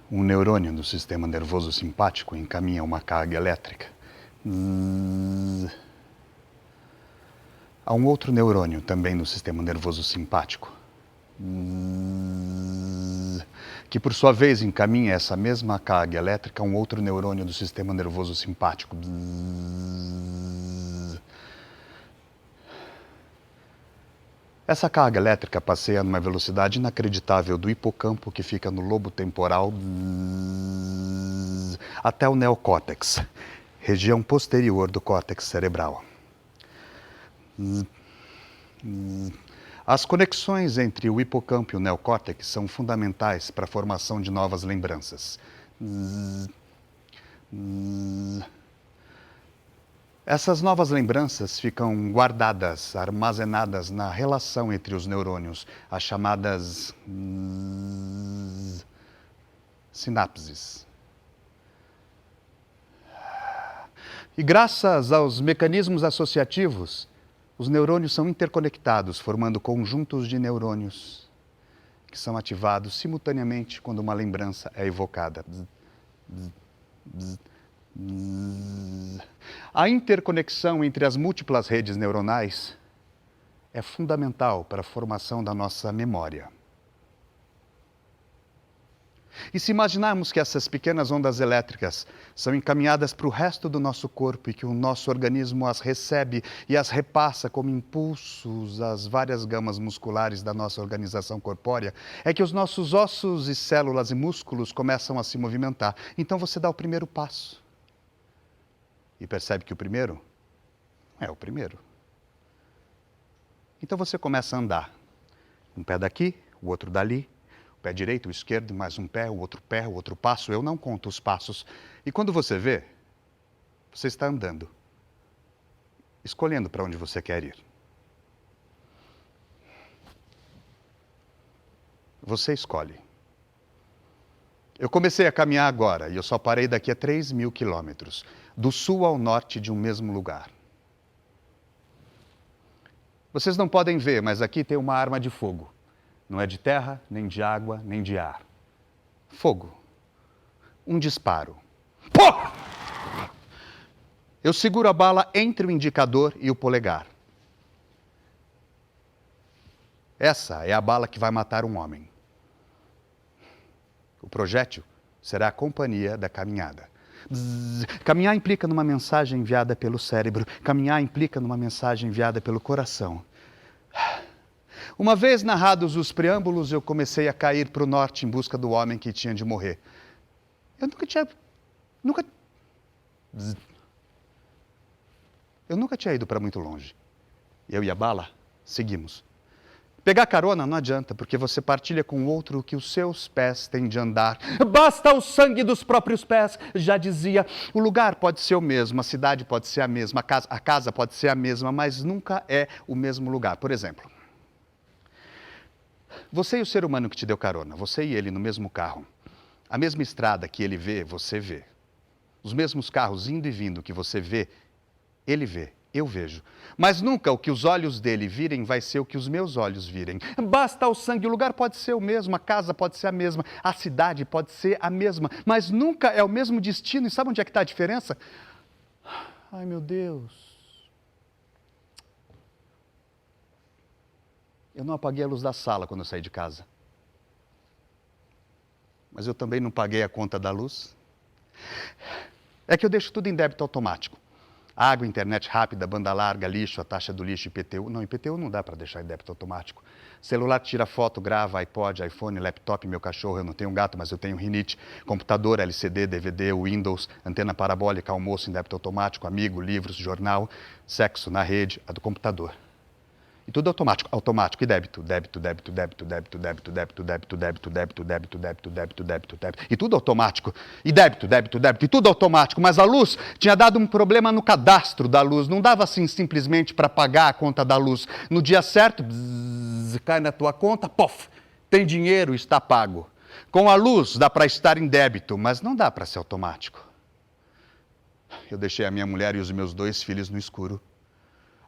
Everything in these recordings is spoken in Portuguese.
Um neurônio do sistema nervoso simpático encaminha uma carga elétrica a um outro neurônio também no sistema nervoso simpático, que por sua vez encaminha essa mesma carga elétrica a um outro neurônio do sistema nervoso simpático. Essa carga elétrica passeia numa velocidade inacreditável do hipocampo, que fica no lobo temporal, até o neocórtex, região posterior do córtex cerebral. As conexões entre o hipocampo e o neocórtex são fundamentais para a formação de novas lembranças. Essas novas lembranças ficam guardadas, armazenadas na relação entre os neurônios, as chamadas sinapses. E graças aos mecanismos associativos, os neurônios são interconectados, formando conjuntos de neurônios que são ativados simultaneamente quando uma lembrança é evocada. A interconexão entre as múltiplas redes neuronais é fundamental para a formação da nossa memória. E se imaginarmos que essas pequenas ondas elétricas são encaminhadas para o resto do nosso corpo e que o nosso organismo as recebe e as repassa como impulsos às várias gamas musculares da nossa organização corpórea, é que os nossos ossos e células e músculos começam a se movimentar. Então você dá o primeiro passo. E percebe que o primeiro é o primeiro. Então você começa a andar. Um pé daqui, o outro dali. O pé direito, o esquerdo, mais um pé, o outro passo. Eu não conto os passos. E quando você vê, você está andando, escolhendo para onde você quer ir. Você escolhe. Eu comecei a caminhar agora e eu só parei daqui a 3.000 quilômetros, do sul ao norte de um mesmo lugar. Vocês não podem ver, mas aqui tem uma arma de fogo. Não é de terra, nem de água, nem de ar. Fogo. Um disparo. Pô! Eu seguro a bala entre o indicador e o polegar. Essa é a bala que vai matar um homem. O projétil será a companhia da caminhada. Caminhar implica numa mensagem enviada pelo cérebro. Caminhar implica numa mensagem enviada pelo coração. Uma vez narrados os preâmbulos, eu comecei a cair para o norte em busca do homem que tinha de morrer. Eu nunca tinha ido para muito longe. Eu e a bala seguimos. Pegar carona não adianta, porque você partilha com o outro o que os seus pés têm de andar. Basta o sangue dos próprios pés, já dizia. O lugar pode ser o mesmo, a cidade pode ser a mesma, a casa pode ser a mesma, mas nunca é o mesmo lugar. Por exemplo, você e o ser humano que te deu carona, você e ele no mesmo carro. A mesma estrada que ele vê, você vê. Os mesmos carros indo e vindo que você vê, ele vê, eu vejo. Mas nunca o que os olhos dele virem vai ser o que os meus olhos virem. Basta o sangue, o lugar pode ser o mesmo, a casa pode ser a mesma, a cidade pode ser a mesma, mas nunca é o mesmo destino. E sabe onde é que está a diferença? Ai, meu Deus. Eu não apaguei a luz da sala quando eu saí de casa. mas eu também não paguei a conta da luz. É que eu deixo tudo em débito automático. Água, internet rápida, banda larga, lixo, a taxa do lixo, IPTU. Não, IPTU não dá para deixar em débito automático. Celular tira foto, grava, iPod, iPhone, laptop, meu cachorro. Eu não tenho um gato, mas eu tenho rinite. Computador, LCD, DVD, Windows, antena parabólica, almoço em débito automático, amigo, livros, jornal, sexo na rede, a do computador. E tudo automático, automático, e débito, débito, débito, débito, débito, débito, débito, débito, débito, débito, débito, débito, débito, débito, débito, e tudo automático, e débito, débito, débito, e tudo automático, mas a luz tinha dado um problema no cadastro da luz, não dava assim simplesmente para pagar a conta da luz. No dia certo, bzz, cai na tua conta, pof, tem dinheiro, está pago. Com a luz dá para estar em débito, mas não dá para ser automático. Eu deixei a minha mulher e os meus 2 filhos no escuro.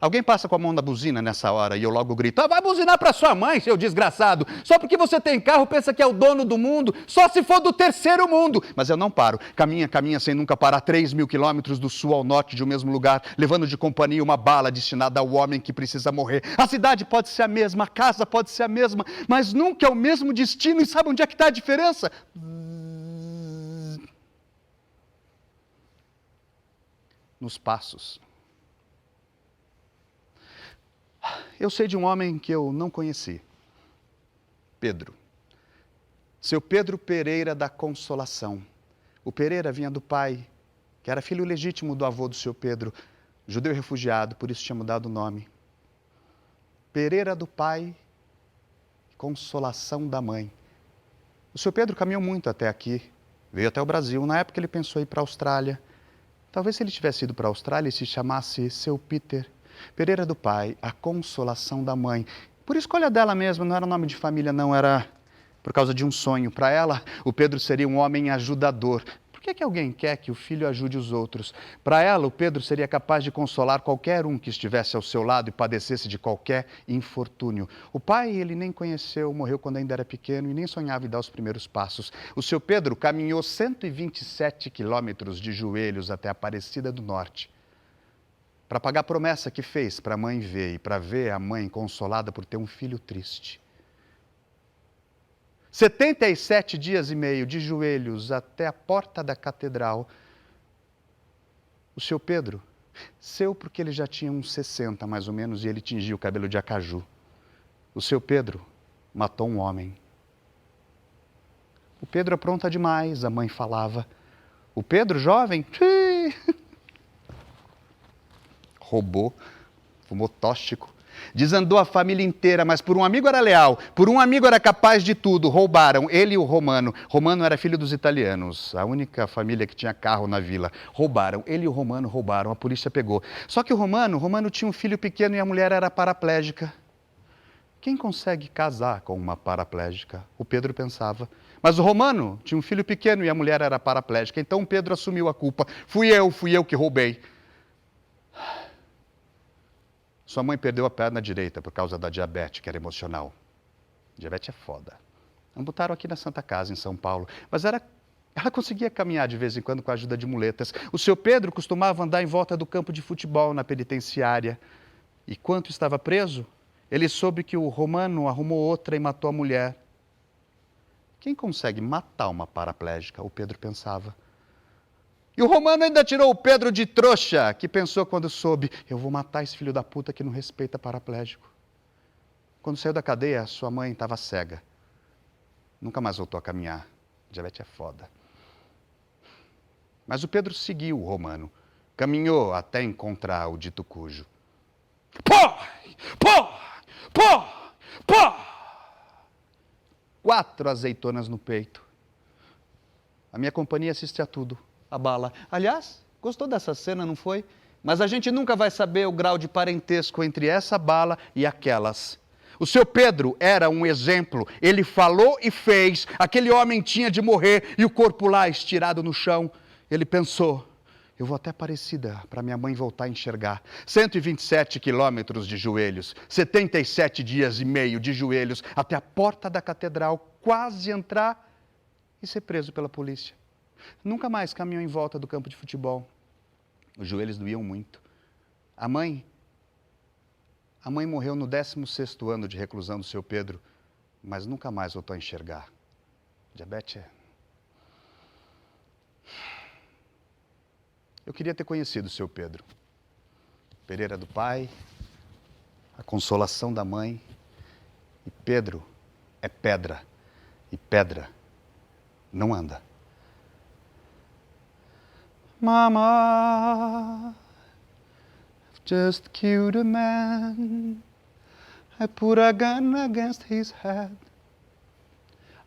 Alguém passa com a mão na buzina nessa hora e eu logo grito: vai buzinar para sua mãe, seu desgraçado. Só porque você tem carro, pensa que é o dono do mundo, só se for do terceiro mundo. Mas eu não paro. Caminha, caminha sem nunca parar, 3.000 quilômetros do sul ao norte de um mesmo lugar, levando de companhia uma bala destinada ao homem que precisa morrer. A cidade pode ser a mesma, a casa pode ser a mesma, mas nunca é o mesmo destino. E sabe onde é que está a diferença? Nos passos. Eu sei de um homem que eu não conheci, Pedro. Seu Pedro Pereira da Consolação. O Pereira vinha do pai, que era filho legítimo do avô do seu Pedro, judeu refugiado, por isso tinha mudado o nome. Pereira do pai, Consolação da mãe. O seu Pedro caminhou muito até aqui, veio até o Brasil. Na época ele pensou em ir para a Austrália. Talvez se ele tivesse ido para a Austrália e se chamasse seu Peter. Pereira do pai, a Consolação da mãe. Por escolha dela mesma, não era nome de família, não, era por causa de um sonho. Para ela, o Pedro seria um homem ajudador. Por que alguém quer que o filho ajude os outros? Para ela, o Pedro seria capaz de consolar qualquer um que estivesse ao seu lado e padecesse de qualquer infortúnio. O pai ele nem conheceu, morreu quando ainda era pequeno e nem sonhava em dar os primeiros passos. O seu Pedro caminhou 127 quilômetros de joelhos até Aparecida do Norte, para pagar a promessa que fez para a mãe ver e para ver a mãe consolada por ter um filho triste. 77 dias e meio de joelhos até a porta da catedral. O seu Pedro, seu porque ele já tinha uns 60 mais ou menos e ele tingia o cabelo de acaju. O seu Pedro matou um homem. O Pedro apronta demais, a mãe falava. O Pedro, jovem, roubou, fumou tóxico, desandou a família inteira, mas por um amigo era leal, por um amigo era capaz de tudo. Roubaram ele e o Romano. Romano era filho dos italianos, a única família que tinha carro na vila. Roubaram, ele e o Romano roubaram, a polícia pegou. Só que o Romano tinha um filho pequeno e a mulher era paraplégica. Quem consegue casar com uma paraplégica? O Pedro pensava. Mas o Romano tinha um filho pequeno e a mulher era paraplégica, então o Pedro assumiu a culpa. Fui eu que roubei. Sua mãe perdeu a perna direita por causa da diabetes, que era emocional. Diabetes é foda. Amputaram aqui na Santa Casa, em São Paulo. Mas ela conseguia caminhar de vez em quando com a ajuda de muletas. O seu Pedro costumava andar em volta do campo de futebol na penitenciária. E quando estava preso, ele soube que o Romano arrumou outra e matou a mulher. Quem consegue matar uma paraplégica? O Pedro pensava. E o Romano ainda tirou o Pedro de trouxa, que pensou quando soube: eu vou matar esse filho da puta que não respeita paraplégico. Quando saiu da cadeia, sua mãe estava cega. Nunca mais voltou a caminhar. Diabetes é foda. Mas o Pedro seguiu o Romano. Caminhou até encontrar o dito cujo. Pô! 4 azeitonas no peito. A minha companhia assiste a tudo. A bala. Aliás, gostou dessa cena, não foi? Mas a gente nunca vai saber o grau de parentesco entre essa bala e aquelas. O seu Pedro era um exemplo. Ele falou e fez. Aquele homem tinha de morrer e o corpo lá estirado no chão. Ele pensou: eu vou até Aparecida para minha mãe voltar a enxergar. 127 quilômetros de joelhos, 77 dias e meio de joelhos até a porta da catedral, quase entrar e ser preso pela polícia. Nunca mais caminhou em volta do campo de futebol. Os joelhos doíam muito. A mãe morreu no 16º ano de reclusão do seu Pedro, mas nunca mais voltou a enxergar. Diabetes Eu queria ter conhecido o seu Pedro. Pereira do pai, a consolação da mãe. E Pedro é pedra. E pedra não anda. Mama, I've just killed a man. I put a gun against his head.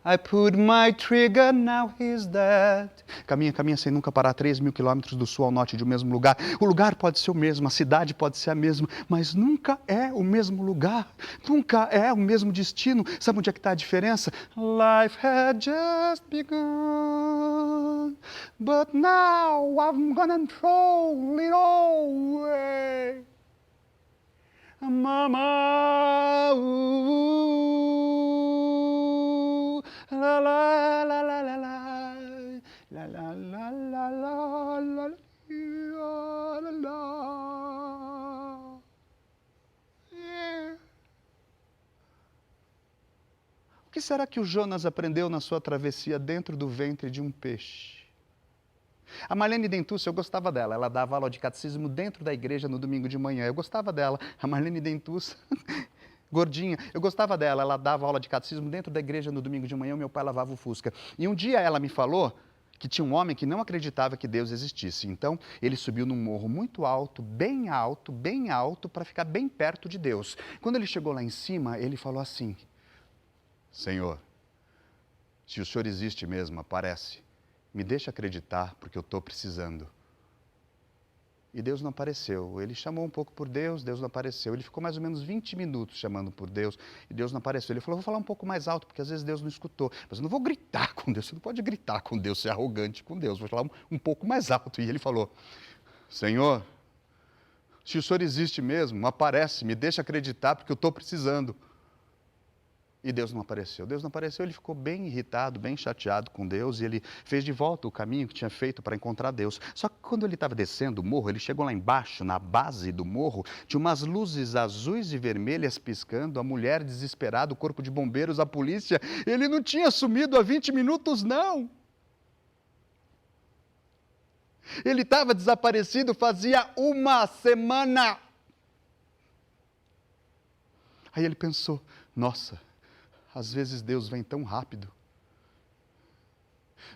I put my trigger, now he's dead. Caminha, caminha sem nunca parar 3.000 quilômetros do sul ao norte de um mesmo lugar. O lugar pode ser o mesmo, a cidade pode ser a mesma, mas nunca é o mesmo lugar. Nunca é o mesmo destino. Sabe onde é que está a diferença? Life had just begun, but now I'm gonna throw it all away. Mama, la la la la la la la la la la la la la. O que será que o Jonas aprendeu na sua travessia dentro do ventre de um peixe? A Marlene Dentucci, eu gostava dela. Ela dava aula de catecismo dentro da igreja no domingo de manhã. Eu gostava dela. A Marlene Dentucci, gordinha, eu gostava dela. Ela dava aula de catecismo dentro da igreja no domingo de manhã. O meu pai lavava o Fusca. E um dia ela me falou que tinha um homem que não acreditava que Deus existisse. Então, ele subiu num morro muito alto, bem alto, para ficar bem perto de Deus. Quando ele chegou lá em cima, ele falou assim: Senhor, se o Senhor existe mesmo, aparece. Me deixa acreditar, porque eu estou precisando. E Deus não apareceu. Ele chamou um pouco por Deus, Deus não apareceu. Ele ficou mais ou menos 20 minutos chamando por Deus, e Deus não apareceu. Ele falou, vou falar um pouco mais alto, porque às vezes Deus não escutou. Mas eu não vou gritar com Deus, você não pode gritar com Deus, ser arrogante com Deus. Vou falar um pouco mais alto. E ele falou, Senhor, se o Senhor existe mesmo, aparece, me deixa acreditar, porque eu estou precisando. E Deus não apareceu. Deus não apareceu, ele ficou bem irritado, bem chateado com Deus, e ele fez de volta o caminho que tinha feito para encontrar Deus. Só que quando ele estava descendo o morro, ele chegou lá embaixo, na base do morro, tinha umas luzes azuis e vermelhas piscando, a mulher desesperada, o corpo de bombeiros, a polícia. Ele não tinha sumido há 20 minutos, não. Ele estava desaparecido fazia uma semana. Aí ele pensou, nossa, às vezes Deus vem tão rápido.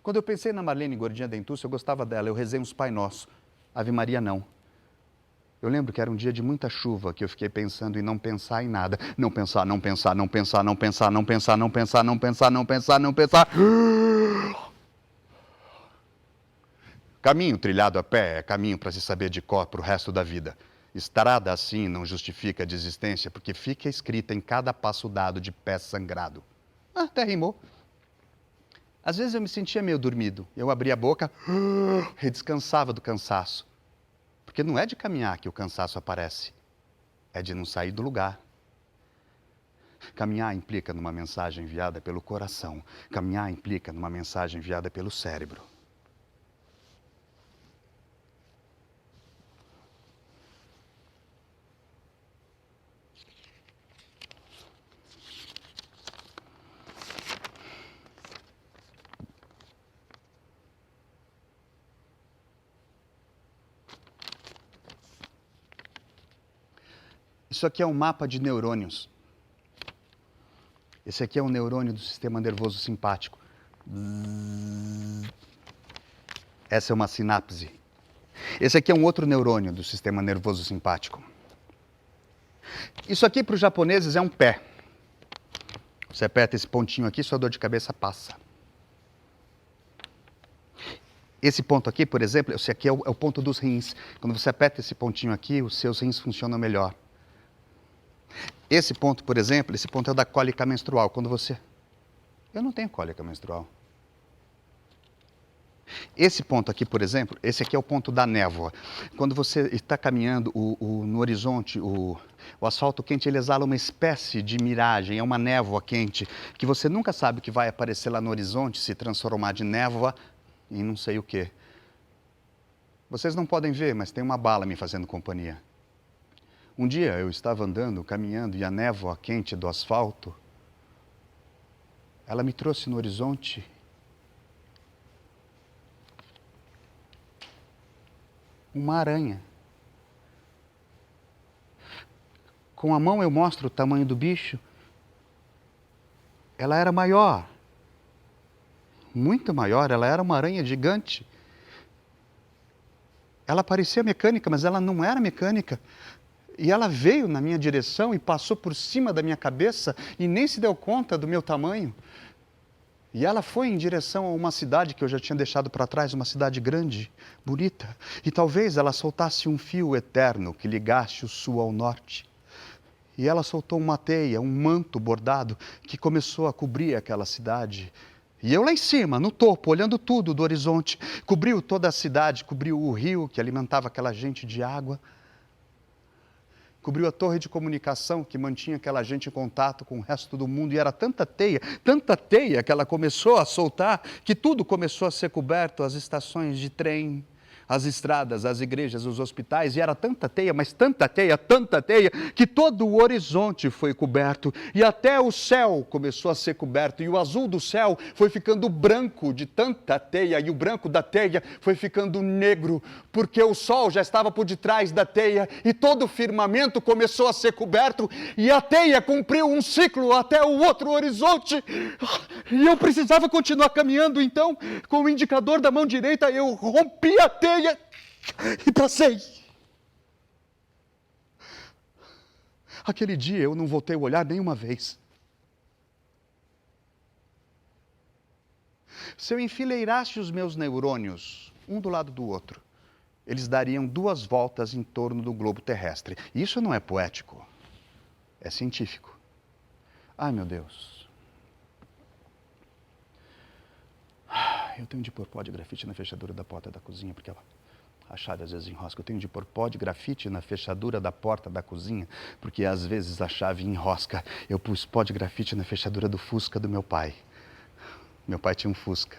Quando eu pensei na Marlene Gordinha Dentucci, eu gostava dela, eu rezei uns Pai Nosso. Ave Maria não. Eu lembro que era um dia de muita chuva, que eu fiquei pensando em não pensar em nada. Não pensar, não pensar, não pensar, não pensar, não pensar, não pensar, não pensar, não pensar, não pensar. Caminho trilhado a pé é caminho para se saber de cor para o resto da vida. Estrada assim não justifica a desistência, porque fica escrita em cada passo dado de pé sangrado. Até rimou. Às vezes eu me sentia meio dormido. Eu abria a boca e descansava do cansaço. Porque não é de caminhar que o cansaço aparece. É de não sair do lugar. Caminhar implica numa mensagem enviada pelo coração. Caminhar implica numa mensagem enviada pelo cérebro. Isso aqui é um mapa de neurônios. Esse aqui é um neurônio do sistema nervoso simpático. Essa é uma sinapse. Esse aqui é um outro neurônio do sistema nervoso simpático. Isso aqui para os japoneses é um pé. Você aperta esse pontinho aqui, sua dor de cabeça passa. Esse ponto aqui, por exemplo, esse aqui é o ponto dos rins. Quando você aperta esse pontinho aqui, os seus rins funcionam melhor. Esse ponto, por exemplo, esse ponto é o da cólica menstrual. Quando você... Eu não tenho cólica menstrual. Esse ponto aqui, por exemplo, esse aqui é o ponto da névoa. Quando você está caminhando no horizonte, o asfalto quente, ele exala uma espécie de miragem, é uma névoa quente, que você nunca sabe o que vai aparecer lá no horizonte, se transformar de névoa em não sei o quê. Vocês não podem ver, mas tem uma bala me fazendo companhia. Um dia eu estava andando, caminhando, e a névoa quente do asfalto, ela me trouxe no horizonte uma aranha. Com a mão eu mostro o tamanho do bicho. Ela era maior. Muito maior, ela era uma aranha gigante. Ela parecia mecânica, mas ela não era mecânica. E ela veio na minha direção e passou por cima da minha cabeça e nem se deu conta do meu tamanho. E ela foi em direção a uma cidade que eu já tinha deixado para trás, uma cidade grande, bonita. E talvez ela soltasse um fio eterno que ligasse o sul ao norte. E ela soltou uma teia, um manto bordado que começou a cobrir aquela cidade. E eu lá em cima, no topo, olhando tudo do horizonte, cobriu toda a cidade, cobriu o rio que alimentava aquela gente de água, cobriu a torre de comunicação que mantinha aquela gente em contato com o resto do mundo. E era tanta teia que ela começou a soltar, que tudo começou a ser coberto, as estações de trem, as estradas, as igrejas, os hospitais, e era tanta teia, mas tanta teia, que todo o horizonte foi coberto, e até o céu começou a ser coberto, e o azul do céu foi ficando branco de tanta teia, e o branco da teia foi ficando negro, porque o sol já estava por detrás da teia, e todo o firmamento começou a ser coberto, e a teia cumpriu um ciclo até o outro horizonte, e eu precisava continuar caminhando. Então, com o indicador da mão direita, eu rompi a teia e passei. Aquele dia eu não voltei a olhar nenhuma vez. Se eu enfileirasse os meus neurônios, um do lado do outro, eles dariam 2 voltas em torno do globo terrestre. Isso não é poético, é científico. Ai, meu Deus. Eu tenho de pôr pó de grafite na fechadura da porta da cozinha, porque a chave às vezes enrosca. Eu tenho de pôr pó de grafite na fechadura da porta da cozinha, porque às vezes a chave enrosca. Eu pus pó de grafite na fechadura do Fusca do meu pai. Meu pai tinha um Fusca.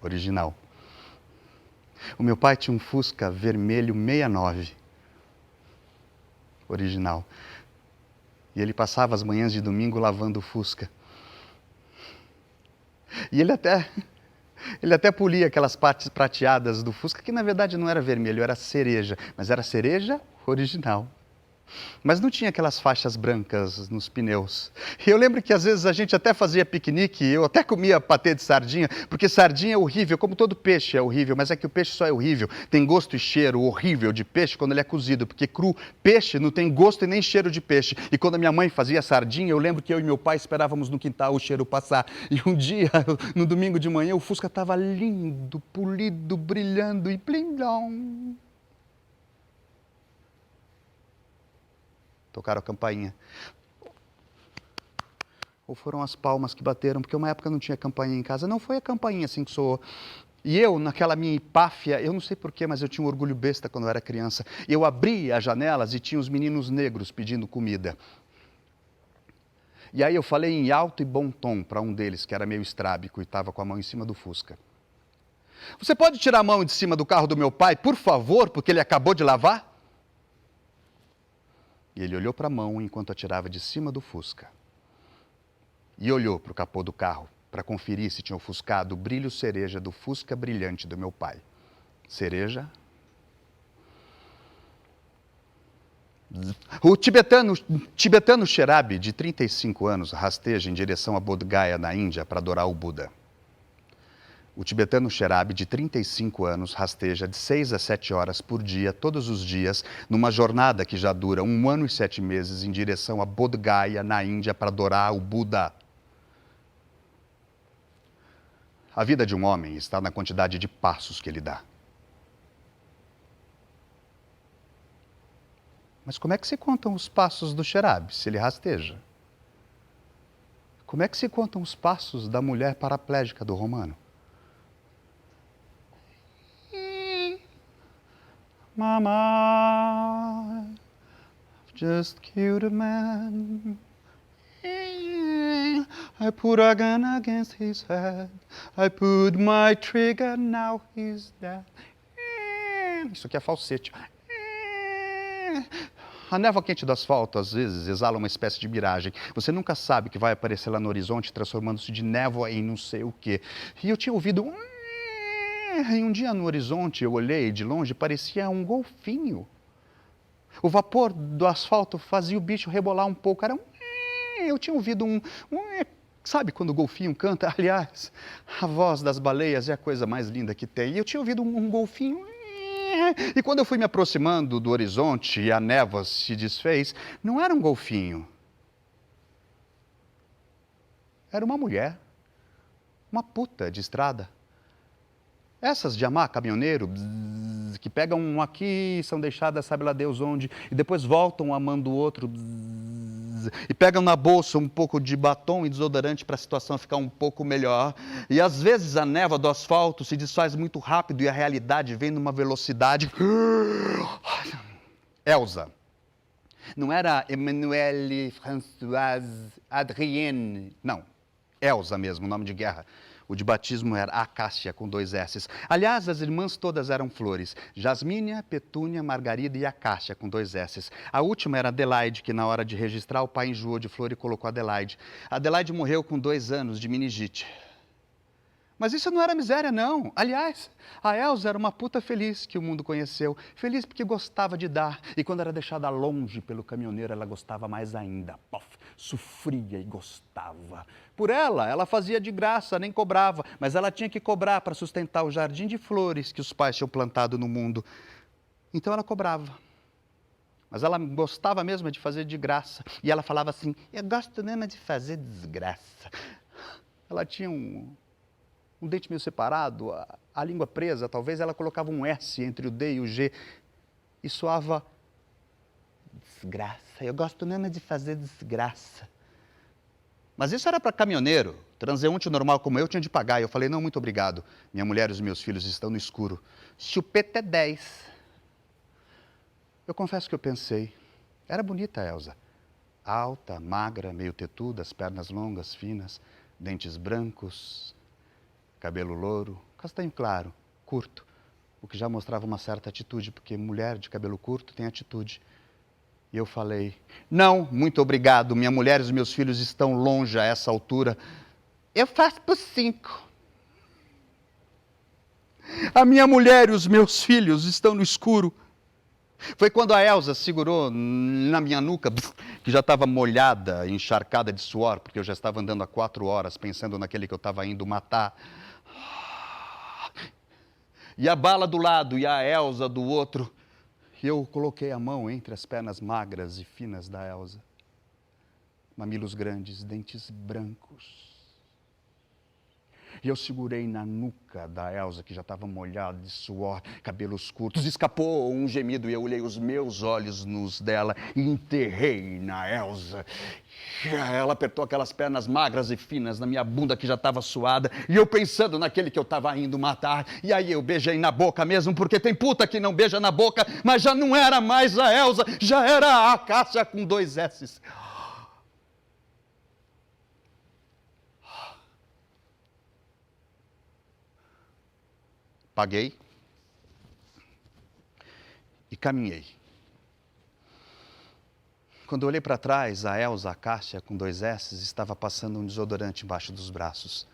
Original. O meu pai tinha um Fusca vermelho 69. Original. E ele passava as manhãs de domingo lavando o Fusca. E ele até polia aquelas partes prateadas do Fusca, que na verdade não era vermelho, era cereja, mas era cereja original. Mas não tinha aquelas faixas brancas nos pneus. E eu lembro que às vezes a gente até fazia piquenique, eu até comia patê de sardinha, porque sardinha é horrível, como todo peixe é horrível, mas é que o peixe só é horrível. Tem gosto e cheiro horrível de peixe quando ele é cozido, porque cru, peixe não tem gosto e nem cheiro de peixe. E quando a minha mãe fazia sardinha, eu lembro que eu e meu pai esperávamos no quintal o cheiro passar. E um dia, no domingo de manhã, o Fusca estava lindo, polido, brilhando e blim-blom. Tocaram a campainha. Ou foram as palmas que bateram, porque uma época não tinha campainha em casa. Não foi a campainha assim que soou. E eu, naquela minha empáfia, eu não sei porquê, mas eu tinha um orgulho besta quando eu era criança. Eu abri as janelas e tinha os meninos negros pedindo comida. E aí eu falei em alto e bom tom para um deles, que era meio estrábico e estava com a mão em cima do Fusca. Você pode tirar a mão de cima do carro do meu pai, por favor, porque ele acabou de lavar? E ele olhou para a mão enquanto a tirava de cima do Fusca. E olhou para o capô do carro para conferir se tinha ofuscado o brilho cereja do Fusca brilhante do meu pai. Cereja. O tibetano Sherabi, de 35 anos, rasteja em direção a Bodh Gaya, na Índia, para adorar o Buda. O tibetano Sherabi, de 35 anos, rasteja de 6 a 7 horas por dia, todos os dias, numa jornada que já dura 1 ano e 7 meses, em direção a Bodh Gaya, na Índia, para adorar o Buda. A vida de um homem está na quantidade de passos que ele dá. Mas como é que se contam os passos do Sherabi, se ele rasteja? Como é que se contam os passos da mulher paraplégica do Romano? Mama, just killed a man. I put a gun against his head. I put my trigger, now he's dead. Isso aqui é falsete. A névoa quente do asfalto, às vezes, exala uma espécie de miragem. Você nunca sabe o que vai aparecer lá no horizonte, transformando-se de névoa em não sei o quê. E eu tinha ouvido E um dia no horizonte eu olhei de longe, parecia um golfinho. O vapor do asfalto fazia o bicho rebolar um pouco. Era um... Eu tinha ouvido sabe quando o golfinho canta? Aliás, a voz das baleias é a coisa mais linda que tem. E eu tinha ouvido um golfinho. E quando eu fui me aproximando do horizonte e a névoa se desfez, não era um golfinho. Era uma mulher. Uma puta de estrada. Essas de amar caminhoneiro, que pegam um aqui, são deixadas, sabe lá Deus onde, e depois voltam amando o outro, e pegam na bolsa um pouco de batom e desodorante para a situação ficar um pouco melhor. E às vezes a névoa do asfalto se desfaz muito rápido e a realidade vem numa velocidade. Elsa. Não era Emmanuelle Françoise Adrienne, não. Elsa mesmo, nome de guerra. O de batismo era Acácia, com 2 S's. Aliás, as irmãs todas eram flores. Jasmínia, Petúnia, Margarida e Acácia, com 2 S's. A última era Adelaide, que na hora de registrar o pai enjoou de flor e colocou Adelaide. Adelaide morreu com 2 anos de meningite. Mas isso não era miséria, não. Aliás, a Elsa era uma puta feliz que o mundo conheceu. Feliz porque gostava de dar. E quando era deixada longe pelo caminhoneiro, ela gostava mais ainda. Pof, sofria e gostava. Por ela fazia de graça, nem cobrava. Mas ela tinha que cobrar para sustentar o jardim de flores que os pais tinham plantado no mundo. Então ela cobrava. Mas ela gostava mesmo de fazer de graça. E ela falava assim, eu gosto mesmo de fazer desgraça. Ela tinha um dente meio separado, a língua presa, talvez ela colocava um S entre o D e o G e soava desgraça. Eu gosto mesmo de fazer desgraça. Mas isso era para caminhoneiro. Transeunte normal como eu tinha de pagar. E eu falei, não, muito obrigado. Minha mulher e os meus filhos estão no escuro. Chupeta é 10. Eu confesso que eu pensei. Era bonita a Elsa. Alta, magra, meio tetuda, as pernas longas, finas, dentes brancos, cabelo louro, castanho claro, curto, o que já mostrava uma certa atitude, porque mulher de cabelo curto tem atitude. E eu falei, não, muito obrigado, minha mulher e os meus filhos estão longe a essa altura. Eu faço por 5. A minha mulher e os meus filhos estão no escuro. Foi quando a Elsa segurou na minha nuca, que já estava molhada, encharcada de suor, porque eu já estava andando há 4 horas, pensando naquele que eu estava indo matar. E a bala do lado e a Elsa do outro. E eu coloquei a mão entre as pernas magras e finas da Elsa. Mamilos grandes, dentes brancos. E eu segurei na nuca da Elsa, que já estava molhada de suor, cabelos curtos. Escapou um gemido e eu olhei os meus olhos nos dela e enterrei na Elsa. Ela apertou aquelas pernas magras e finas na minha bunda que já estava suada. E eu pensando naquele que eu estava indo matar. E aí eu beijei na boca mesmo, porque tem puta que não beija na boca. Mas já não era mais a Elsa, já era a Acácia com 2 S's. Paguei e caminhei. Quando eu olhei para trás, a Elsa Acácia, com 2 S's, estava passando um desodorante embaixo dos braços.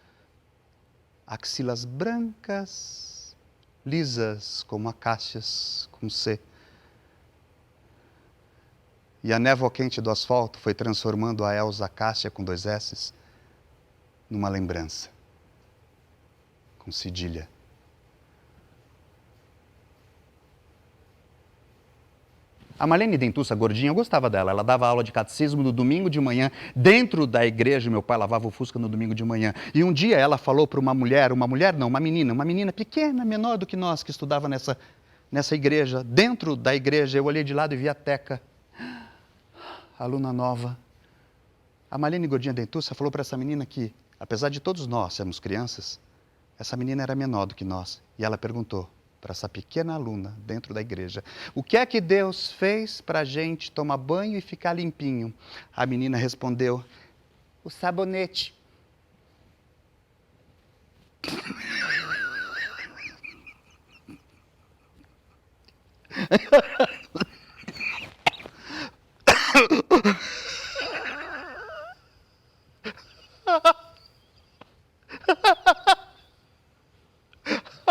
Axilas brancas, lisas como acácias com C. E a névoa quente do asfalto foi transformando a Elsa Acácia, com 2 S's, numa lembrança, com cedilha. A Marlene Dentuça, gordinha, eu gostava dela. Ela dava aula de catecismo no domingo de manhã, dentro da igreja. Meu pai lavava o Fusca no domingo de manhã. E um dia ela falou para uma menina pequena, menor do que nós, que estudava nessa igreja. Dentro da igreja, eu olhei de lado e vi a Teca, aluna nova. A Marlene Gordinha Dentuça falou para essa menina que, apesar de todos nós sermos crianças, essa menina era menor do que nós. E ela perguntou para essa pequena aluna dentro da igreja: o que é que Deus fez para a gente tomar banho e ficar limpinho? A menina respondeu: o sabonete.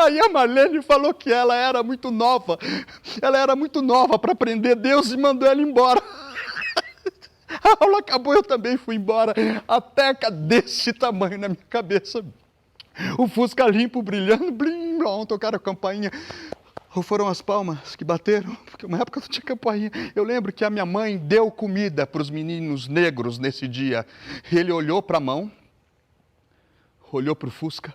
Aí a Marlene falou que ela era muito nova. Ela era muito nova para aprender Deus e mandou ela embora. A aula acabou, eu também fui embora. A teca desse tamanho na minha cabeça. O Fusca limpo, brilhando, blim, blom, tocaram a campainha. Ou foram as palmas que bateram? Porque uma época não tinha campainha. Eu lembro que a minha mãe deu comida para os meninos negros nesse dia. Ele olhou para a mão, olhou para o Fusca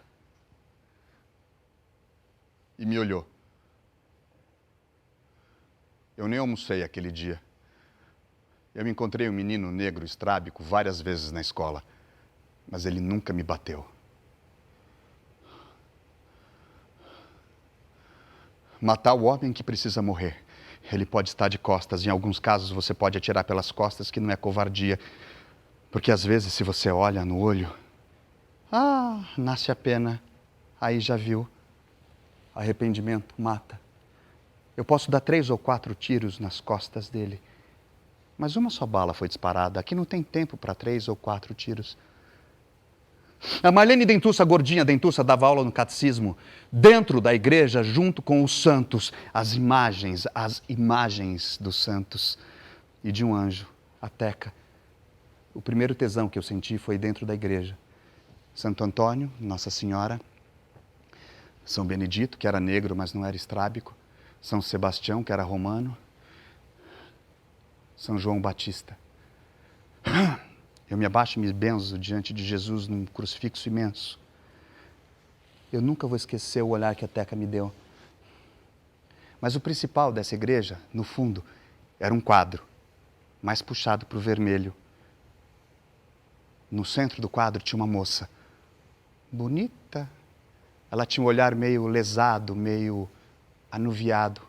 e me olhou. Eu nem almocei aquele dia. Eu encontrei um menino negro estrábico várias vezes na escola, mas ele nunca me bateu. Matar o homem que precisa morrer. Ele pode estar de costas. Em alguns casos você pode atirar pelas costas, que não é covardia. Porque às vezes se você olha no olho, nasce a pena. Aí já viu. Arrependimento mata. Eu posso dar 3 ou 4 tiros nas costas dele. Mas uma só bala foi disparada. Aqui não tem tempo para 3 ou 4 tiros. A Marlene Dentuça, a gordinha Dentuça, dava aula no catecismo, dentro da igreja, junto com os santos, as imagens dos santos e de um anjo, a Teca. O primeiro tesão que eu senti foi dentro da igreja. Santo Antônio, Nossa Senhora, São Benedito, que era negro, mas não era estrábico, São Sebastião, que era romano, São João Batista. Eu me abaixo e me benzo diante de Jesus num crucifixo imenso. Eu nunca vou esquecer o olhar que a Teca me deu. Mas o principal dessa igreja, no fundo, era um quadro, mais puxado para o vermelho. No centro do quadro tinha uma moça, bonita. Ela tinha um olhar meio lesado, meio anuviado.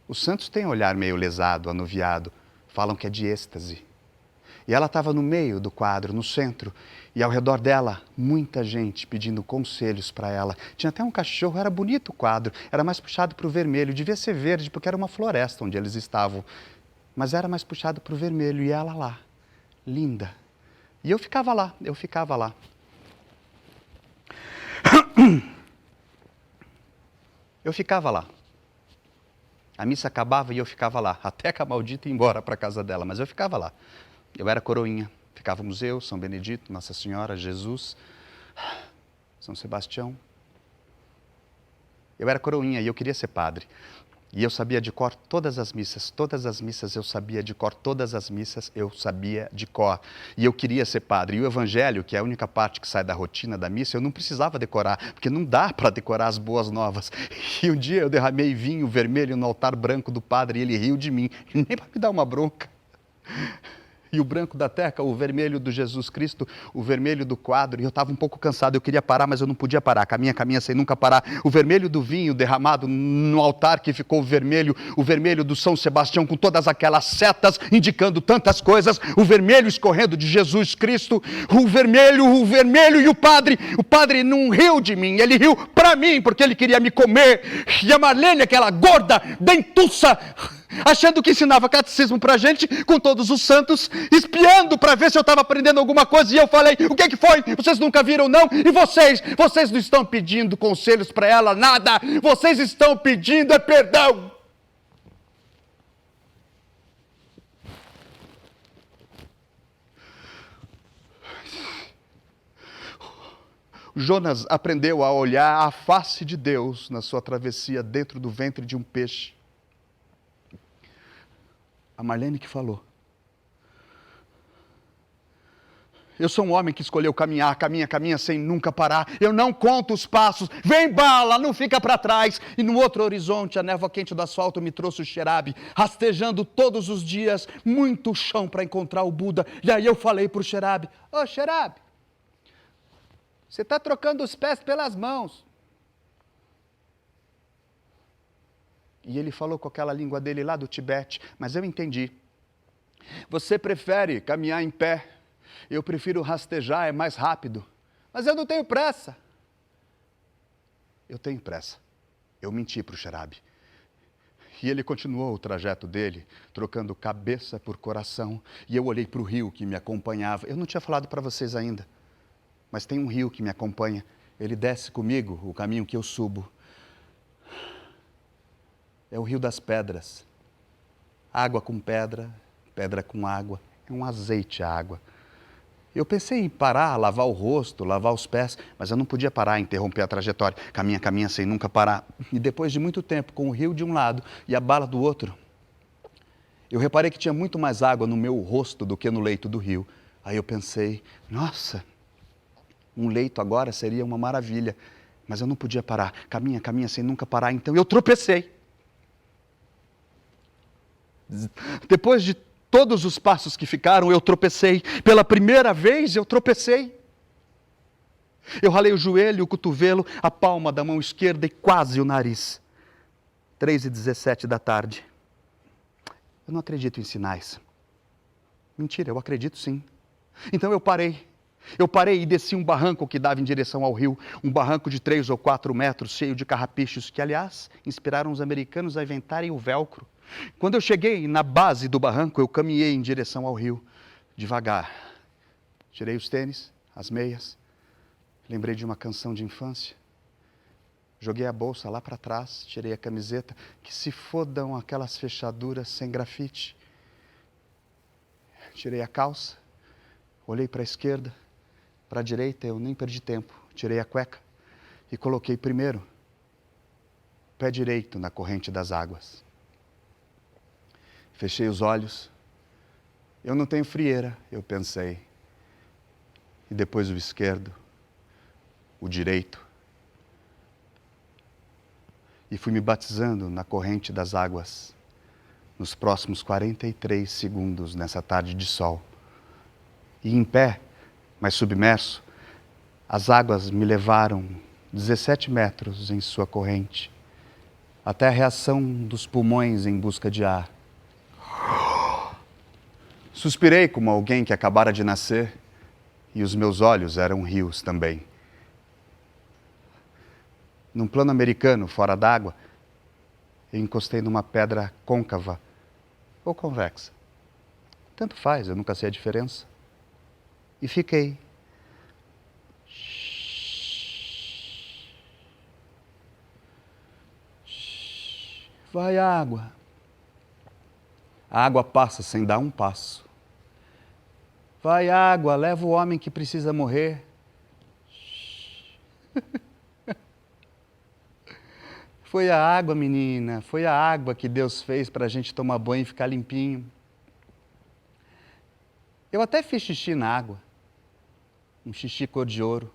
Os santos têm um olhar meio lesado, anuviado. Falam que é de êxtase. E ela estava no meio do quadro, no centro, e ao redor dela, muita gente pedindo conselhos para ela. Tinha até um cachorro, era bonito o quadro, era mais puxado para o vermelho, devia ser verde, porque era uma floresta onde eles estavam. Mas era mais puxado para o vermelho, e ela lá, linda. E eu ficava lá. Eu ficava lá. A missa acabava e eu ficava lá, até que a maldita ia embora para a casa dela, mas eu ficava lá. Eu era coroinha, ficávamos eu, São Benedito, Nossa Senhora, Jesus, São Sebastião. Eu era coroinha e eu queria ser padre. E eu sabia de cor todas as missas eu sabia de cor, todas as missas eu sabia de cor. E eu queria ser padre. E o evangelho, que é a única parte que sai da rotina da missa, eu não precisava decorar, porque não dá para decorar as boas novas. E um dia eu derramei vinho vermelho no altar branco do padre e ele riu de mim, nem para me dar uma bronca. E o branco da Teca, o vermelho do Jesus Cristo, o vermelho do quadro, e eu estava um pouco cansado, eu queria parar, mas eu não podia parar, caminha sem nunca parar. O vermelho do vinho derramado no altar que ficou o vermelho do São Sebastião com todas aquelas setas indicando tantas coisas, o vermelho escorrendo de Jesus Cristo, o vermelho e o padre não riu de mim, ele riu para mim, porque ele queria me comer. E a Marlene, aquela gorda, dentuça, achando que ensinava catecismo pra gente, com todos os santos, espiando para ver se eu estava aprendendo alguma coisa, e eu falei, o que foi? Vocês nunca viram não? E vocês não estão pedindo conselhos para ela, nada, vocês estão pedindo perdão. Jonas aprendeu a olhar a face de Deus na sua travessia dentro do ventre de um peixe. A Marlene que falou. Eu sou um homem que escolheu caminha sem nunca parar. Eu não conto os passos. Vem bala, não fica para trás. E no outro horizonte, a névoa quente do asfalto me trouxe o Xerabe, rastejando todos os dias, muito chão para encontrar o Buda. E aí eu falei para o Xerabe, ô Xerabe, você está trocando os pés pelas mãos. E ele falou com aquela língua dele lá do Tibete, mas eu entendi. Você prefere caminhar em pé, eu prefiro rastejar, é mais rápido. Mas eu não tenho pressa. Eu tenho pressa. Eu menti para o Xerabe. E ele continuou o trajeto dele, trocando cabeça por coração. E eu olhei para o rio que me acompanhava. Eu não tinha falado para vocês ainda, mas tem um rio que me acompanha. Ele desce comigo o caminho que eu subo. É o Rio das Pedras. Água com pedra, pedra com água. É um azeite a água. Eu pensei em parar, lavar o rosto, lavar os pés, mas eu não podia parar, interromper a trajetória. Caminha, caminha sem nunca parar. E depois de muito tempo, com o rio de um lado e a bala do outro, eu reparei que tinha muito mais água no meu rosto do que no leito do rio. Aí eu pensei, nossa, um leito agora seria uma maravilha. Mas eu não podia parar. Caminha, caminha sem nunca parar. Então eu tropecei. Depois de todos os passos que ficaram, eu tropecei. Pela primeira vez, eu tropecei. Eu ralei o joelho, o cotovelo, a palma da mão esquerda e quase o nariz. 3h17 da tarde. Eu não acredito em sinais. Mentira, eu acredito sim. Então eu parei. Eu parei e desci um barranco que dava em direção ao rio. Um barranco de 3 ou 4 metros, cheio de carrapichos, que, aliás, inspiraram os americanos a inventarem o velcro. Quando eu cheguei na base do barranco, eu caminhei em direção ao rio, devagar. Tirei os tênis, as meias, lembrei de uma canção de infância. Joguei a bolsa lá para trás, tirei a camiseta, que se fodam aquelas fechaduras sem grafite. Tirei a calça, olhei para a esquerda, para a direita, eu nem perdi tempo. Tirei a cueca e coloquei primeiro o pé direito na corrente das águas. Fechei os olhos. Eu não tenho frieira, eu pensei. E depois o esquerdo, o direito. E fui me batizando na corrente das águas, nos próximos 43 segundos nessa tarde de sol. E em pé, mas submerso, as águas me levaram 17 metros em sua corrente, até a reação dos pulmões em busca de ar. Suspirei como alguém que acabara de nascer e os meus olhos eram rios também. Num plano americano, fora d'água, eu encostei numa pedra côncava ou convexa. Tanto faz, eu nunca sei a diferença. E fiquei. Vai água. A água passa sem dar um passo. Vai água, leva o homem que precisa morrer. Foi a água, menina, foi a água que Deus fez para a gente tomar banho e ficar limpinho. Eu até fiz xixi na água, um xixi cor de ouro.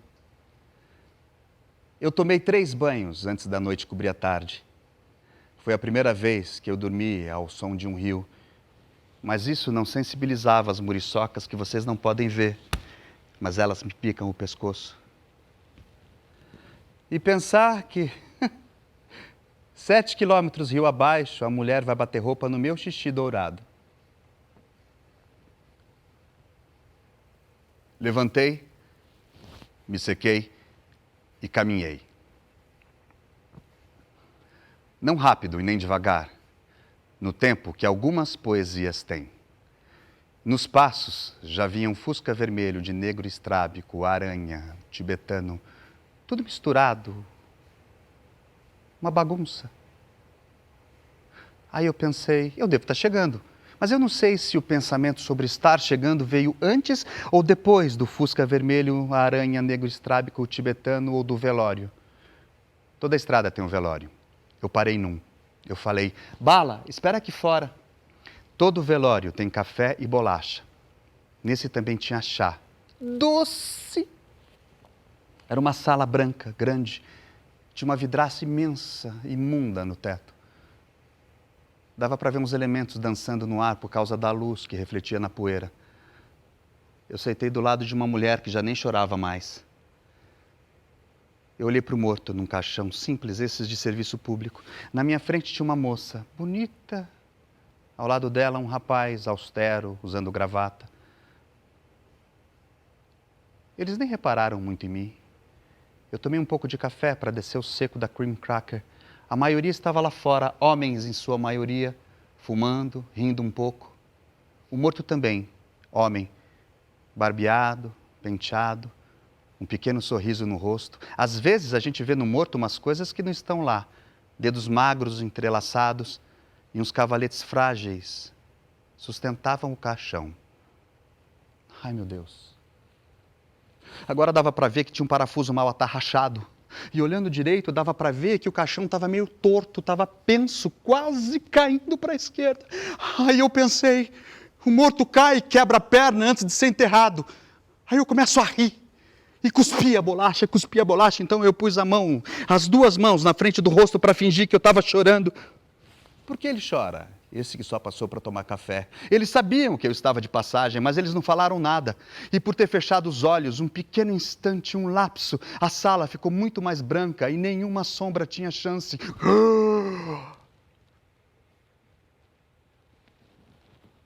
Eu tomei 3 banhos antes da noite cobrir a tarde. Foi a primeira vez que eu dormi ao som de um rio. Mas isso não sensibilizava as muriçocas que vocês não podem ver, mas elas me picam o pescoço. E pensar que 7 quilômetros rio abaixo, a mulher vai bater roupa no meu xixi dourado. Levantei, me sequei e caminhei. Não rápido e nem devagar, no tempo que algumas poesias têm. Nos passos já vinha um fusca vermelho de negro estrábico, aranha, tibetano, tudo misturado, uma bagunça. Aí eu pensei, eu devo estar chegando, mas eu não sei se o pensamento sobre estar chegando veio antes ou depois do fusca vermelho, aranha, negro estrábico, tibetano ou do velório. Toda estrada tem um velório. Eu parei num. Eu falei, Bala, espera aqui fora. Todo velório tem café e bolacha. Nesse também tinha chá. Doce! Era uma sala branca, grande. Tinha uma vidraça imensa, imunda no teto. Dava para ver uns elementos dançando no ar por causa da luz que refletia na poeira. Eu sentei do lado de uma mulher que já nem chorava mais. Eu olhei para o morto num caixão simples, esses de serviço público. Na minha frente tinha uma moça, bonita. Ao lado dela, um rapaz austero, usando gravata. Eles nem repararam muito em mim. Eu tomei um pouco de café para descer o seco da cream cracker. A maioria estava lá fora, homens em sua maioria, fumando, rindo um pouco. O morto também, homem, barbeado, penteado, um pequeno sorriso no rosto. Às vezes a gente vê no morto umas coisas que não estão lá. Dedos magros entrelaçados e uns cavaletes frágeis sustentavam o caixão. Ai, meu Deus. Agora dava para ver que tinha um parafuso mal atarrachado. E olhando direito, dava para ver que o caixão estava meio torto, estava penso, quase caindo para a esquerda. Aí eu pensei, o morto cai e quebra a perna antes de ser enterrado. Aí eu começo a rir. E cuspia a bolacha. Então eu pus as duas mãos na frente do rosto para fingir que eu estava chorando. Por que ele chora? Esse que só passou para tomar café. Eles sabiam que eu estava de passagem, mas eles não falaram nada. E por ter fechado os olhos, um pequeno instante, um lapso, a sala ficou muito mais branca e nenhuma sombra tinha chance.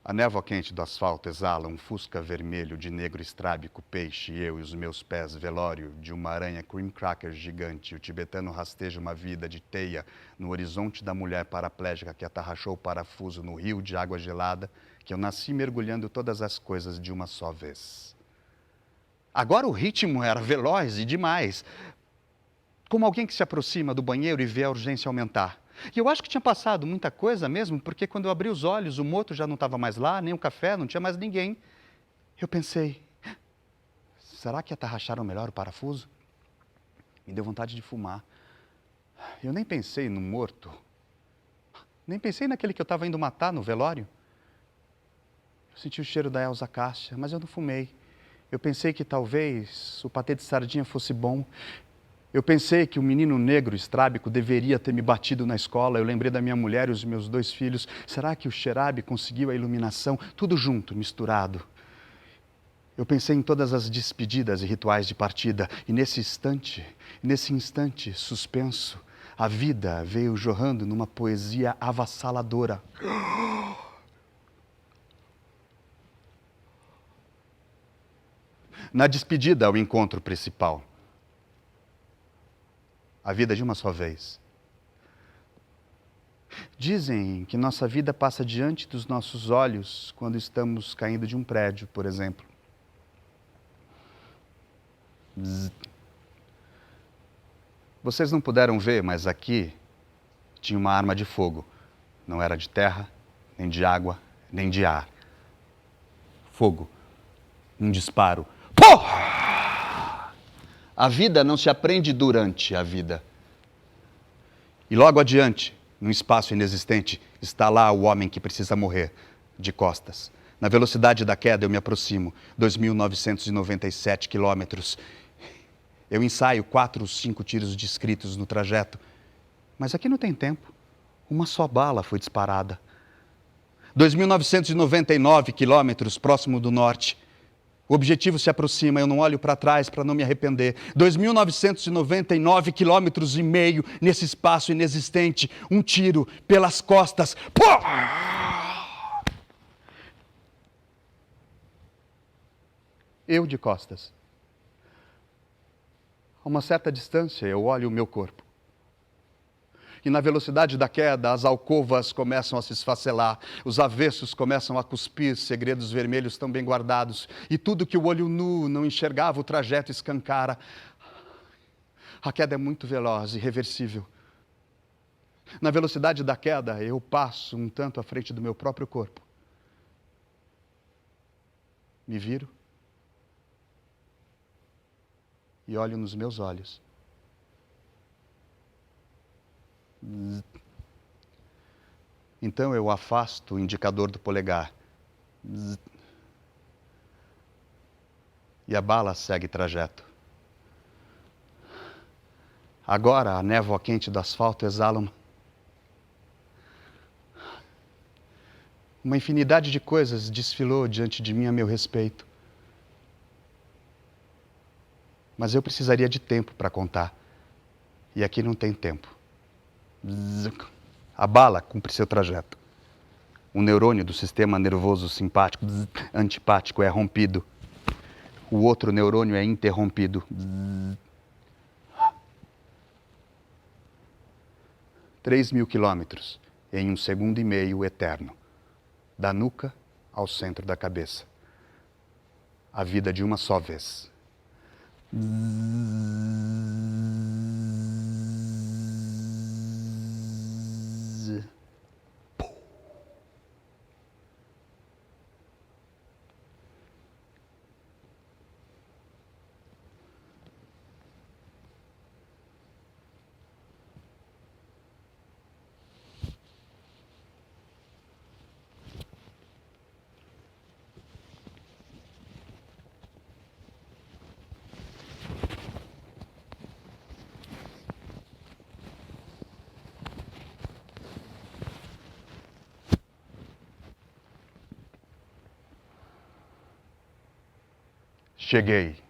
A névoa quente do asfalto exala um fusca vermelho de negro estrábico, peixe, eu e os meus pés, velório de uma aranha cream cracker gigante. O tibetano rasteja uma vida de teia no horizonte da mulher paraplégica que atarrachou o parafuso no rio de água gelada, que eu nasci mergulhando todas as coisas de uma só vez. Agora o ritmo era veloz e demais, como alguém que se aproxima do banheiro e vê a urgência aumentar. E eu acho que tinha passado muita coisa mesmo, porque quando eu abri os olhos, o morto já não estava mais lá, nem o café, não tinha mais ninguém. Eu pensei, será que atarracharam melhor o parafuso? Me deu vontade de fumar. Eu nem pensei no morto, nem pensei naquele que eu estava indo matar no velório. Eu senti o cheiro da Elsa Cássia, mas eu não fumei. Eu pensei que talvez o patê de sardinha fosse bom. Eu pensei que o menino negro estrábico deveria ter me batido na escola. Eu lembrei da minha mulher e os meus 2 filhos. Será que o xerabe conseguiu a iluminação? Tudo junto, misturado. Eu pensei em todas as despedidas e rituais de partida. E nesse instante suspenso, a vida veio jorrando numa poesia avassaladora. Na despedida ao encontro principal. A vida de uma só vez. Dizem que nossa vida passa diante dos nossos olhos quando estamos caindo de um prédio, por exemplo. Bzz. Vocês não puderam ver, mas aqui tinha uma arma de fogo. Não era de terra, nem de água, nem de ar. Fogo. Um disparo. Pô! A vida não se aprende durante a vida. E logo adiante, num espaço inexistente, está lá o homem que precisa morrer, de costas. Na velocidade da queda eu me aproximo, 2.997 quilômetros. Eu ensaio 4 ou 5 tiros discretos no trajeto. Mas aqui não tem tempo. Uma só bala foi disparada. 2.999 quilômetros próximo do norte. O objetivo se aproxima, eu não olho para trás para não me arrepender. 2.999 quilômetros e meio nesse espaço inexistente. Um tiro pelas costas. Pô! Eu de costas. A uma certa distância eu olho o meu corpo. E na velocidade da queda, as alcovas começam a se esfacelar, os avessos começam a cuspir segredos vermelhos tão bem guardados, e tudo que o olho nu não enxergava, o trajeto escancara. A queda é muito veloz, irreversível. Na velocidade da queda, eu passo um tanto à frente do meu próprio corpo. Me viro e olho nos meus olhos. Então eu afasto o indicador do polegar. E a bala segue trajeto. Agora a névoa quente do asfalto exala uma infinidade de coisas desfilou diante de mim a meu respeito. Mas eu precisaria de tempo para contar. E aqui não tem tempo. A bala cumpre seu trajeto. O neurônio do sistema nervoso simpático, antipático, é rompido. O outro neurônio é interrompido. 3.000 quilômetros em 1,5 segundos eterno. Da nuca ao centro da cabeça. A vida de uma só vez. Zzz. Cheguei.